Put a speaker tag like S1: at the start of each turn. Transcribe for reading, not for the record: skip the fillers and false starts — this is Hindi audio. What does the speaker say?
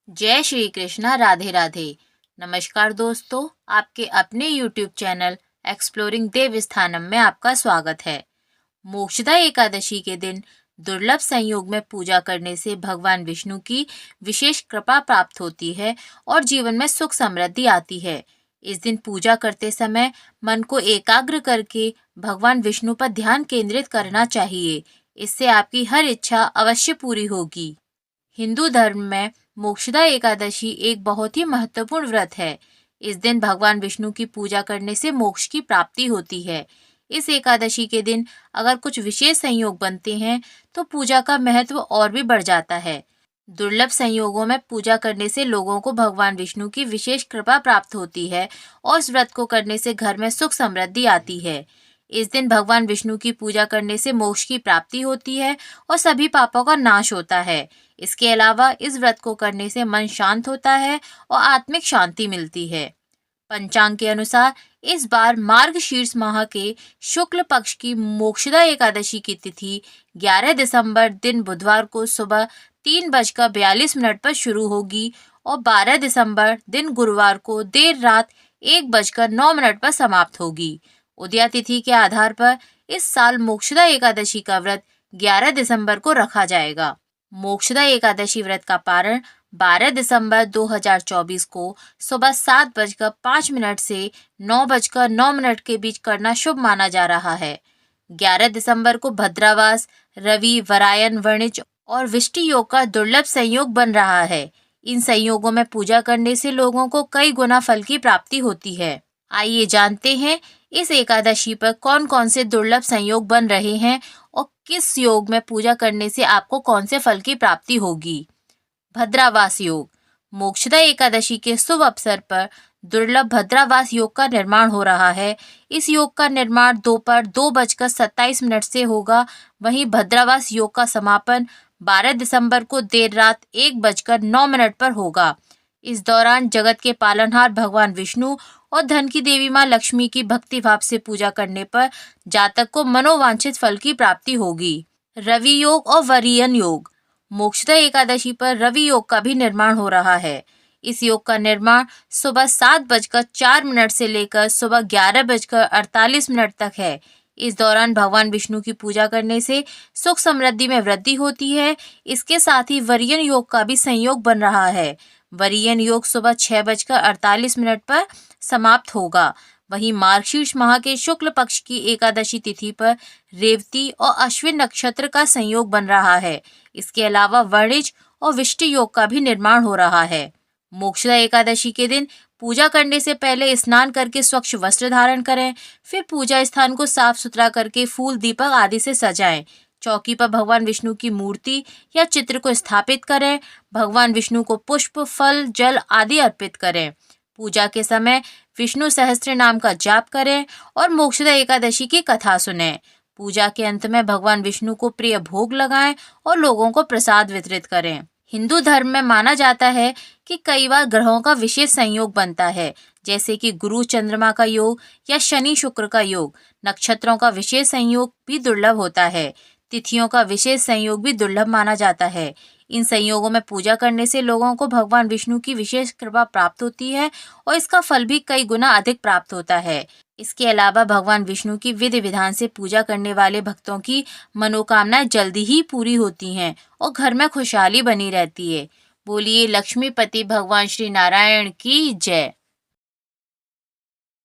S1: जय श्री कृष्णा। राधे राधे। नमस्कार दोस्तों, आपके अपने YouTube चैनल एक्सप्लोरिंग देव स्थानम में आपका स्वागत है। मोक्षदा एकादशी के दिन दुर्लभ संयोग में पूजा करने से भगवान विष्णु की विशेष कृपा प्राप्त होती है और जीवन में सुख समृद्धि आती है। इस दिन पूजा करते समय मन को एकाग्र करके भगवान विष्णु पर ध्यान केंद्रित करना चाहिए। इससे आपकी हर इच्छा अवश्य पूरी होगी। हिंदू धर्म में मोक्षदा एकादशी एक बहुत ही महत्वपूर्ण व्रत है। इस दिन भगवान विष्णु की पूजा करने से मोक्ष की प्राप्ति होती है। इस एकादशी के दिन अगर कुछ विशेष संयोग बनते हैं तो पूजा का महत्व और भी बढ़ जाता है। दुर्लभ संयोगों में पूजा करने से लोगों को भगवान विष्णु की विशेष कृपा प्राप्त होती है और इस व्रत को करने से घर में सुख समृद्धि आती है। इस दिन भगवान विष्णु की पूजा करने से मोक्ष की प्राप्ति होती है और सभी पापों का नाश होता है। इसके अलावा इस व्रत को करने से मन शांत होता है और आत्मिक शांति मिलती है। पंचांग के अनुसार इस बार मार्गशीर्ष माह के शुक्ल पक्ष की मोक्षदा एकादशी की तिथि 11 दिसंबर दिन बुधवार को सुबह 3:42 पर शुरू होगी और 12 दिसंबर दिन गुरुवार को देर रात 1:09 पर समाप्त होगी। उदया तिथि के आधार पर इस साल मोक्षदा एकादशी का व्रत 11 दिसंबर को रखा जाएगा। मोक्षदा एकादशी व्रत का पारण 12 दिसंबर 2024 को सुबह 7:05 से 9:09 के बीच करना शुभ माना जा रहा है। 11 दिसंबर को भद्रावास, रवि, वरायन, वणिज और विष्टि योग का दुर्लभ संयोग बन रहा है। इन संयोगों में पूजा करने से लोगों को कई गुना फल की प्राप्ति होती है। आइए जानते हैं इस एकादशी पर कौन कौन से दुर्लभ संयोग बन रहे हैं और किस योग में पूजा करने से आपको कौन से फल की प्राप्ति होगी। भद्रावास योग। मोक्षदा एकादशी के शुभ अवसर पर दुर्लभ भद्रावास योग का निर्माण हो रहा है। इस योग का निर्माण दोपहर 2:27 से होगा। वहीं भद्रावास योग का समापन 12 दिसंबर को देर रात 1:09 पर होगा। इस दौरान जगत के पालनहार भगवान विष्णु और धन की देवी माँ लक्ष्मी की भक्ति भाव से पूजा करने पर जातक को मनोवांछित फल की प्राप्ति होगी। रवि योग और वरीयन योग। मोक्षदा एकादशी पर रवि योग का भी निर्माण हो रहा है। इस योग का निर्माण सुबह 7:04 से लेकर सुबह 11:48 तक है। इस दौरान भगवान विष्णु की पूजा करने से सुख समृद्धि में वृद्धि होती है। इसके साथ ही वरीयन योग का भी संयोग बन रहा है। वरीयन योग सुबह 6:48 पर समाप्त होगा। वहीं मार्गशीर्ष माह के शुक्ल पक्ष की एकादशी तिथि पर रेवती और अश्विन नक्षत्र का संयोग बन रहा है। इसके अलावा वणिज और विष्टि योग का भी निर्माण हो रहा है। मोक्षदा एकादशी के दिन पूजा करने से पहले स्नान करके स्वच्छ वस्त्र धारण करें। फिर पूजा स्थान को साफ सुथरा करके फूल, दीपक आदि से सजाएं। चौकी पर भगवान विष्णु की मूर्ति या चित्र को स्थापित करें। भगवान विष्णु को पुष्प, फल, जल आदि अर्पित करें। पूजा के समय विष्णु सहस्त्र नाम का जाप करें और मोक्षदा एकादशी की कथा सुनें। पूजा के अंत में भगवान विष्णु को प्रिय भोग लगाएं और लोगों को प्रसाद वितरित करें। हिंदू धर्म में माना जाता है कि कई बार ग्रहों का विशेष संयोग बनता है, जैसे कि गुरु चंद्रमा का योग या शनि शुक्र का योग। नक्षत्रों का विशेष संयोग भी दुर्लभ होता है। तिथियों का विशेष संयोग भी दुर्लभ माना जाता है। इन संयोगों में पूजा करने से लोगों को भगवान विष्णु की विशेष कृपा प्राप्त होती है और इसका फल भी कई गुना अधिक प्राप्त होता है। इसके अलावा भगवान विष्णु की विधि विधान से पूजा करने वाले भक्तों की मनोकामनाएं जल्दी ही पूरी होती हैं और घर में खुशहाली बनी रहती है। बोलिए लक्ष्मीपति भगवान श्री नारायण की जय।